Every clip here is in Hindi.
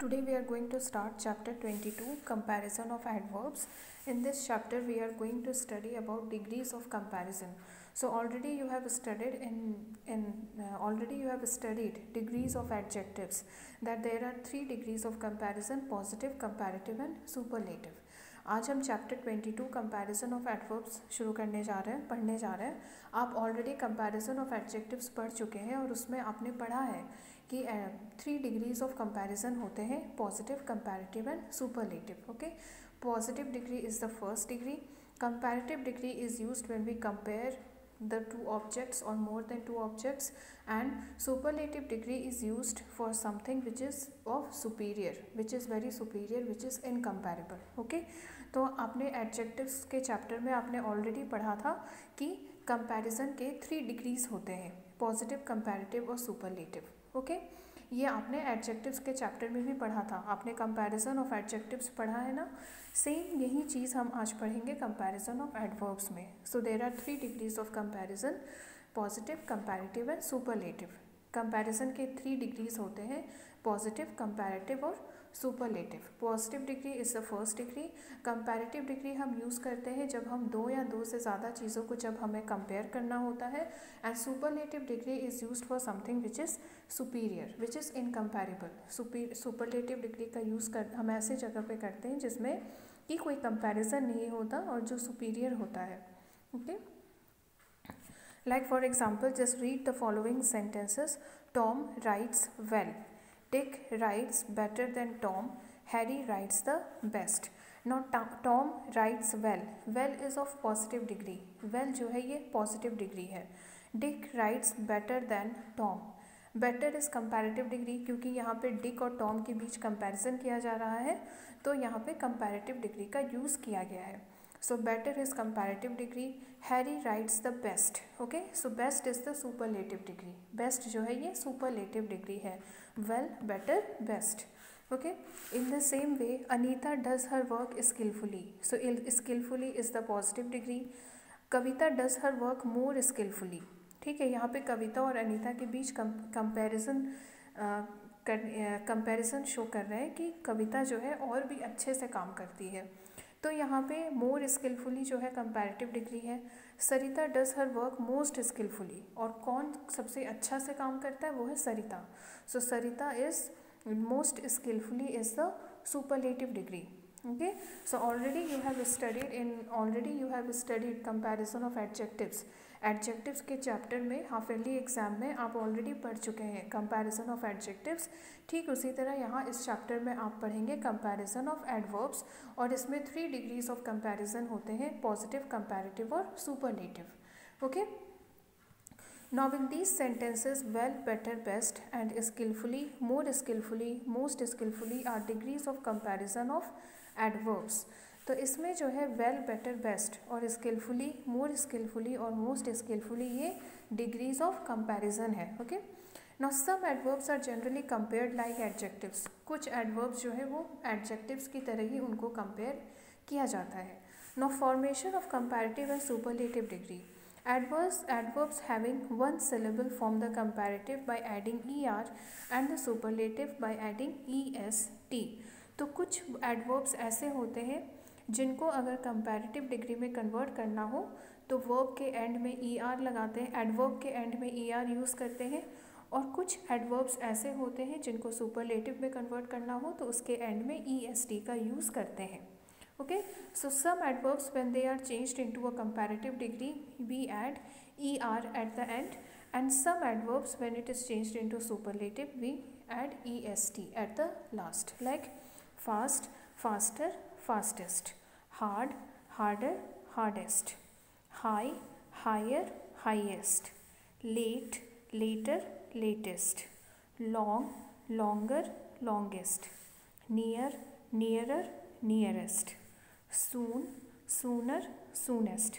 Today we are going to start chapter 22, comparison of adverbs. In this chapter we are going to study about degrees of comparison. So already you have studied degrees of adjectives, that there are 3 degrees of comparison: positive, comparative and superlative. आज हम चैप्टर 22 कंपैरिजन ऑफ एडवर्ब्स शुरू पढ़ने जा रहे हैं. आप ऑलरेडी कंपैरिजन ऑफ एडजेक्टिव्स पढ़ चुके हैं और उसमें आपने पढ़ा है कि 3 डिग्रीज ऑफ कंपैरिजन होते हैं: positive, comparative and superlative. Okay, positive degree is the first degree. Comparative degree is used when we compare the 2 objects or more than 2 objects, and superlative degree is used for something which is of superior, which is very superior, which is incomparable. Okay, तो आपने adjectives के चैप्टर में आपने ऑलरेडी पढ़ा था कि कंपैरिजन के 3 डिग्रीज होते हैं: पॉजिटिव, कंपैरेटिव और सुपरलेटिव. ओके, ये आपने एडजेक्टिव्स के चैप्टर में भी पढ़ा था. आपने कंपैरिजन ऑफ एडजेक्टिव्स पढ़ा है ना. सेम यही चीज़ हम आज पढ़ेंगे कंपैरिजन ऑफ एडवर्ब्स में. So there are 3 degrees of comparison: positive, comparative and superlative. Comparison के 3 डिग्रीज होते हैं: पॉजिटिव, कंपैरेटिव और superlative. Positive degree is the first degree. Comparative degree हम यूज़ करते हैं जब हम 2 या 2 से ज़्यादा चीज़ों को जब हमें कंपेयर करना होता है. And superlative degree is used for something which is superior, which is incomparable. Superlative degree का यूज़ हम ऐसे जगह पे करते हैं जिसमें कि कोई कंपैरिजन नहीं होता और जो सुपीरियर होता है. Okay, like for example, just read the following sentences. Tom rights well. Dick writes better than Tom. Harry writes the best. Now Tom writes well. Well is of positive degree. Well जो है ये positive degree है. Dick writes better than Tom. Better is comparative degree, क्योंकि यहाँ पे Dick और Tom के बीच comparison किया जा रहा है, तो यहाँ पे comparative degree का use किया गया है. So better is comparative degree. Harry writes the best. Okay, so best is the superlative degree. Best जो है ये superlative degree है. Well, better, best. Okay, in the same way, Anita does her work skillfully. So skillfully is the positive degree. Kavita does her work more skillfully. ठीक है, यहाँ पे कविता और अनीता के बीच कंपैरिजन शो कर रहे हैं कि कविता जो है और भी अच्छे से काम करती है. तो यहाँ पे मोर स्किलफुली जो है कंपैरेटिव डिग्री है. Sarita does her work most skilfully. और कौन सबसे अच्छा से काम करता है? वो है Sarita. So Sarita is most skilfully is the superlative degree. Okay, so already you have studied comparison of adjectives. Adjectives के चैप्टर में हाफ ईयरली एग्जाम में आप ऑलरेडी पढ़ चुके हैं कंपैरिजन ऑफ एडजेक्टिव्स. ठीक उसी तरह यहाँ इस चैप्टर में आप पढ़ेंगे कंपैरिजन ऑफ एडवर्ब्स, और इसमें 3 डिग्रीज ऑफ कंपैरिजन होते हैं: पॉजिटिव, कंपैरेटिव और superlative. Okay, now in these sentences, well, better, best and skillfully, more skillfully, most skillfully are degrees of comparison of adverbs. तो इसमें जो है well, better, best और skillfully, more skillfully और most skillfully ये degrees of comparison है. okay, now some adverbs are generally compared like adjectives. कुछ adverbs जो है वो adjectives की तरह ही उनको compare किया जाता है. now formation of comparative and superlative degree. Adverbs having one syllable form the comparative by adding er and the superlative by adding est. तो कुछ adverbs ऐसे होते हैं जिनको अगर comparative डिग्री में कन्वर्ट करना हो तो वर्ब के एंड में er लगाते हैं, एडवर्ब के एंड में er यूज़ करते हैं. और कुछ एडवर्ब्स ऐसे होते हैं जिनको सुपरलेटिव में कन्वर्ट करना हो तो उसके एंड में est का यूज़ करते हैं. Okay, so some adverbs when they are changed into a comparative degree we add er at the end, and some adverbs when it is changed into superlative we add est at the last, like fast, faster, fastest, hard, harder, hardest, high, higher, highest, late, later, latest, long, longer, longest, near, nearer, nearest, soon, sooner, soonest.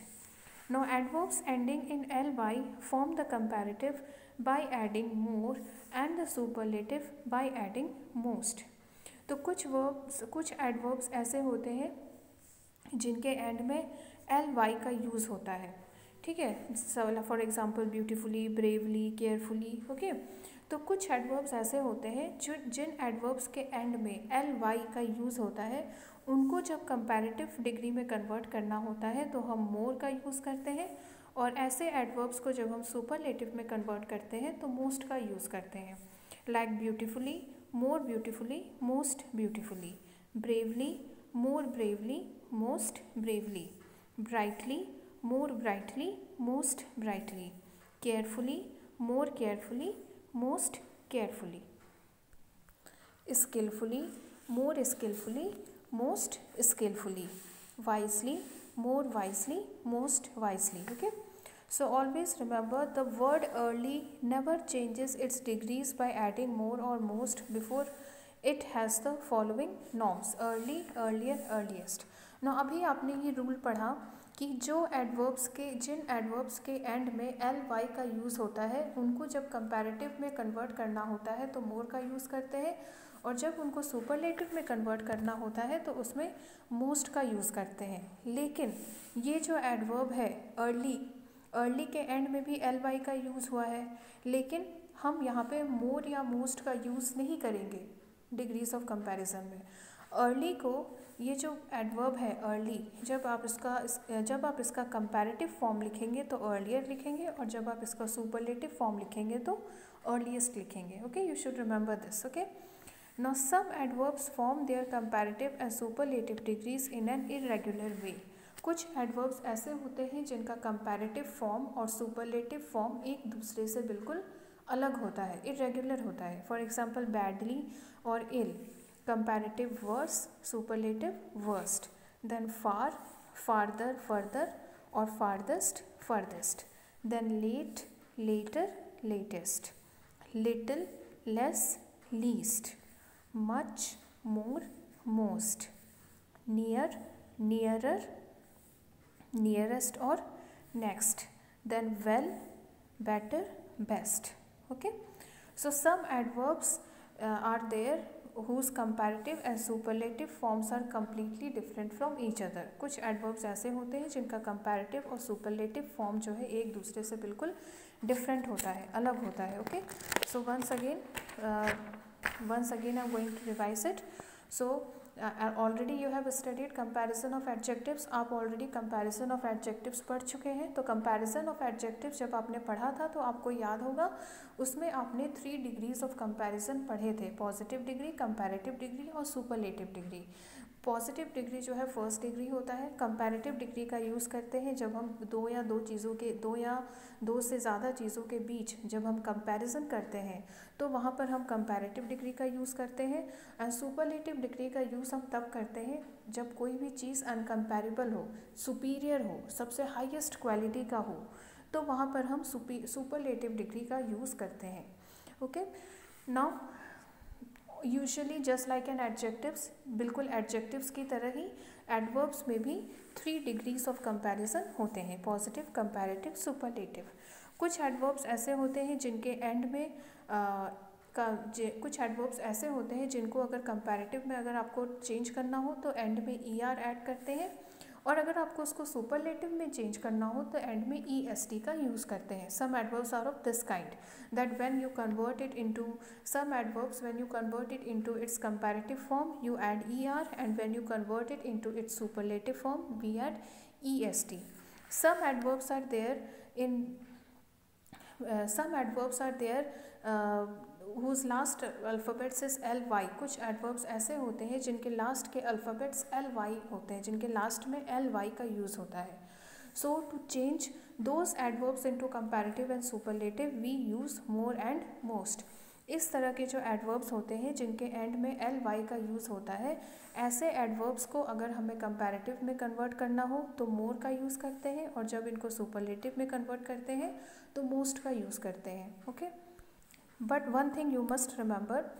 Now adverbs ending in ly form the comparative by adding more and the superlative by adding most. तो कुछ adverbs ऐसे होते हैं जिनके एंड में ly का यूज़ होता है. ठीक है, for example beautifully, bravely, carefully. Okay, तो कुछ एडवर्ब्स ऐसे होते हैं जो जिन एडवर्ब्स के एंड में एल वाई का यूज़ होता है उनको जब कंपैरेटिव डिग्री में कन्वर्ट करना होता है तो हम मोर का यूज़ करते हैं, और ऐसे एडवर्ब्स को जब हम सुपरलेटिव में कन्वर्ट करते हैं तो मोस्ट का यूज़ करते हैं। Like beautifully, more beautifully, most beautifully. Bravely, more bravely, most bravely. Brightly, more brightly, most brightly. Carefully, more carefully, most carefully. skillfully, more skillfully, most skillfully. Wisely, more wisely, most wisely. Okay, so always remember the word early never changes its degrees by adding more or most before it has the following norms: early, earlier, earliest. Now अभी आपने ये रूल पढ़ा कि जो एडवर्ब्स के जिन एडवर्ब्स के एंड में एल वाई का यूज़ होता है उनको जब कंपैरेटिव में कन्वर्ट करना होता है तो मोर का यूज़ करते हैं, और जब उनको सुपरलेटिव में कन्वर्ट करना होता है तो उसमें मोस्ट का यूज़ करते हैं। लेकिन ये जो एडवर्ब है अर्ली, अर्ली के एंड में भी एल वाई का यूज़ हुआ है, लेकिन हम यहाँ पे मोर या मोस्ट का यूज़ नहीं करेंगे डिग्रीज ऑफ कंपैरिजन में। अर्ली को, ये जो एडवर्ब है अर्ली, जब आप इसका कंपैरेटिव फॉर्म लिखेंगे तो अर्लियर लिखेंगे, और जब आप इसका सुपरलेटिव फॉर्म लिखेंगे तो अर्लीस्ट लिखेंगे। Okay, you should remember this. Okay, now some adverbs form their comparative and superlative degrees in an irregular way. कुछ एडवर्ब्स ऐसे होते हैं जिनका कंपैरेटिव फॉर्म और सुपरलेटिव फॉर्म एक दूसरे से बिल्कुल अलग होता है, इरेगुलर होता है। फॉर एग्जांपल बैडली और ill, comparative worse, superlative worst. Then far, farther, further, और farthest, furthest. Then late, later, latest. Little, less, least. much, more, most। near, nearer, nearest or next। then well, better, best। okay, so some adverbs are there whose comparative and superlative forms are completely different from each other। कुछ adverbs ऐसे होते हैं जिनका comparative और superlative form जो है एक दूसरे से बिल्कुल different होता है, अलग होता है। okay, so once again I'm going to revise it. So already you have studied comparison of adjectives। आप already comparison of adjectives पढ़ चुके हैं। तो comparison of adjectives जब आपने पढ़ा था तो आपको याद होगा उसमें आपने 3 degrees of comparison पढ़े थे: पॉजिटिव डिग्री, कंपैरेटिव डिग्री और सुपरलेटिव डिग्री। पॉजिटिव डिग्री जो है फर्स्ट डिग्री होता है। कंपैरेटिव डिग्री का यूज़ करते हैं जब हम दो या दो से ज़्यादा चीज़ों के बीच जब हम कंपैरिजन करते हैं तो वहाँ पर हम कंपैरेटिव डिग्री का यूज़ करते हैं। एंड सुपरलेटिव डिग्री का यूज़ हम तब करते हैं जब कोई भी चीज़ अनकम्पैरेबल हो, सुपीरियर हो, सबसे हाईएस्ट क्वालिटी का हो, तो वहाँ पर हम सुपरलेटिव डिग्री का यूज़ करते हैं। Okay, now usually just like an adjectives, बिल्कुल एडजेक्टिव्स की तरह ही एडवर्ब्स में भी 3 डिग्रीज ऑफ कंपैरिजन होते हैं: पॉजिटिव, कंपैरेटिव, सुपरलेटिव। कुछ एडवर्ब्स ऐसे होते हैं जिनके एंड में कुछ एडवर्ब्स ऐसे होते हैं जिनको अगर कंपैरेटिव में अगर आपको चेंज करना हो तो एंड में ER ऐड करते हैं, और अगर आपको उसको सुपरलेटिव में चेंज करना हो तो एंड में EST का यूज़ करते हैं। Some adverbs are of this kind that when you convert it into its comparative form you add ER, and when you convert it into its superlative form we add EST. Some adverbs are there whose last alphabets is LY। कुछ एडवर्ब्स ऐसे होते हैं जिनके लास्ट के अल्फ़ाबेट्स LY होते हैं, जिनके लास्ट में LY का यूज़ होता है। So to change those adverbs into comparative and superlative we use more and most। इस तरह के जो एडवर्ब्स होते हैं जिनके एंड में LY का यूज़ होता है, ऐसे एडवर्ब्स को अगर हमें कंपैरेटिव में कन्वर्ट करना हो तो मोर का यूज़ करते हैं, और जब इनको सुपरलेटिव में कन्वर्ट करते हैं तो मोस्ट का यूज़ करते हैं। Okay, but one thing you must remember,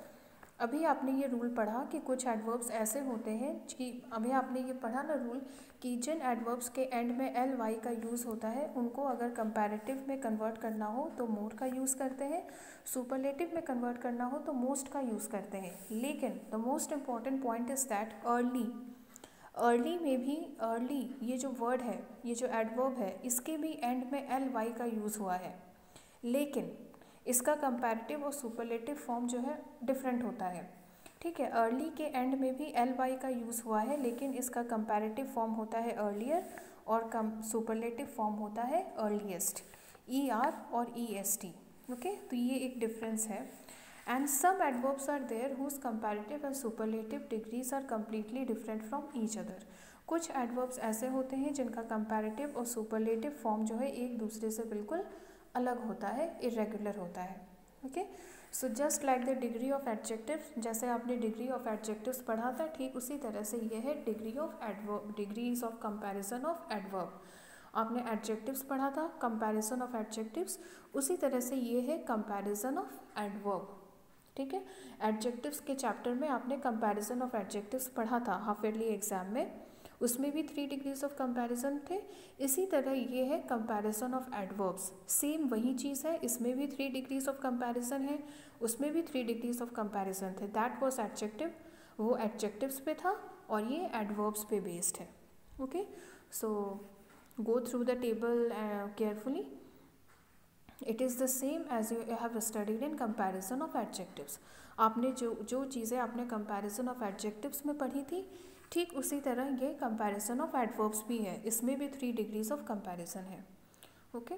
अभी आपने ये रूल पढ़ा कि कुछ एडवर्ब्स ऐसे होते हैं कि अभी आपने ये पढ़ा ना रूल कि जिन एडवर्ब्स के एंड में LY का यूज़ होता है उनको अगर कंपैरेटिव में कन्वर्ट करना हो तो मोर का यूज़ करते हैं, सुपरलेटिव में कन्वर्ट करना हो तो मोस्ट का यूज़ करते हैं। लेकिन the most important point is that early में भी, अर्ली ये जो वर्ड है, ये जो एडवर्ब है, इसके भी एंड में LY का यूज़ हुआ है, लेकिन इसका कंपैरेटिव और सुपरलेटिव फॉर्म जो है डिफरेंट होता है, ठीक है। अर्ली के एंड में भी एल वाई का यूज़ हुआ है, लेकिन इसका कंपैरेटिव फॉर्म होता है अर्लियर और सुपरलेटिव फॉर्म होता है अर्लीस्ट, ई आर और ई एस टी, ओके। तो ये एक डिफरेंस है। And some adverbs are there whose comparative and superlative degrees are completely different from each other. कुछ एडवर्ब्स ऐसे होते हैं जिनका कंपैरेटिव और सुपरलेटिव फॉर्म जो है एक दूसरे से बिल्कुल अलग होता है, इरेगुलर होता है, okay. So just like the degree of adjectives, जैसे आपने डिग्री ऑफ एडजेक्टिव्स पढ़ा था, ठीक उसी तरह से ये है degree of adverb, degrees of comparison of adverb. आपने एडजेक्टिव्स पढ़ा था, कंपैरिजन ऑफ एडजेक्टिव्स, उसी तरह से ये है कंपैरिजन ऑफ एडवर्ब, ठीक है। एडजेक्टिव्स के चैप्टर में आपने कंपैरिजन ऑफ एडजेक्टिव्स पढ़ा था हाफ ईयरली एग्जाम में, उसमें भी 3 डिग्रीज ऑफ कंपैरिजन थे। इसी तरह ये है कंपैरिजन ऑफ एडवर्ब्स, सेम वही चीज़ है, इसमें भी 3 डिग्रीज ऑफ कंपैरिजन है, उसमें भी 3 डिग्रीज ऑफ कंपैरिजन थे। दैट वाज एडजेक्टिव, वो एडजेक्टिव्स पे था और ये एडवर्ब्स पे बेस्ड है, okay. So go through the table carefully. It is the same as you have studied in comparison of adjectives. आपने जो चीज़ें आपने कंपैरिजन ऑफ एडजेक्टिव्स में पढ़ी थी, ठीक उसी तरह ये कंपैरिजन ऑफ एडवर्ब्स भी है, इसमें भी 3 डिग्रीज ऑफ कंपैरिजन है, ओके।